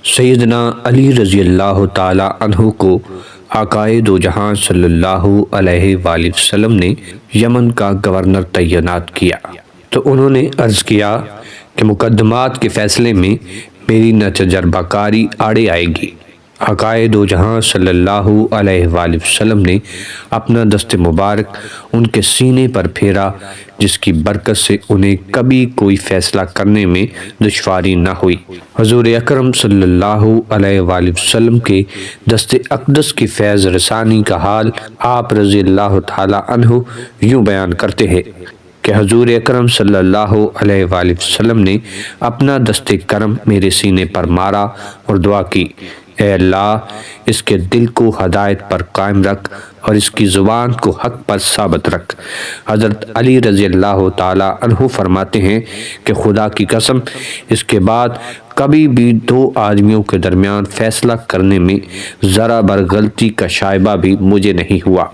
سیدنا علی رضی اللہ تعالی عنہ کو آقائے دو جہاں صلی اللہ علیہ وآلہ وسلم نے یمن کا گورنر تعینات کیا تو انہوں نے عرض کیا کہ مقدمات کے فیصلے میں میری نہ تجربہ کاری آڑے آئے گی۔ آقائے دو جہاں صلی اللہ علیہ وآلہ وسلم نے اپنا دست مبارک ان کے سینے پر پھیرا، جس کی برکت سے انہیں کبھی کوئی فیصلہ کرنے میں دشواری نہ ہوئی۔ حضور اکرم صلی اللہ علیہ وآلہ وسلم کے دست اقدس کی فیض رسانی کا حال آپ رضی اللہ تعالی عنہ یوں بیان کرتے ہیں کہ حضور اکرم صلی اللہ علیہ وآلہ وسلم نے اپنا دست کرم میرے سینے پر مارا اور دعا کی، اے اللہ اس کے دل کو ہدایت پر قائم رکھ اور اس کی زبان کو حق پر ثابت رکھ۔ حضرت علی رضی اللہ تعالی عنہ فرماتے ہیں کہ خدا کی قسم اس کے بعد کبھی بھی دو آدمیوں کے درمیان فیصلہ کرنے میں ذرا بر غلطی کا شائبہ بھی مجھے نہیں ہوا۔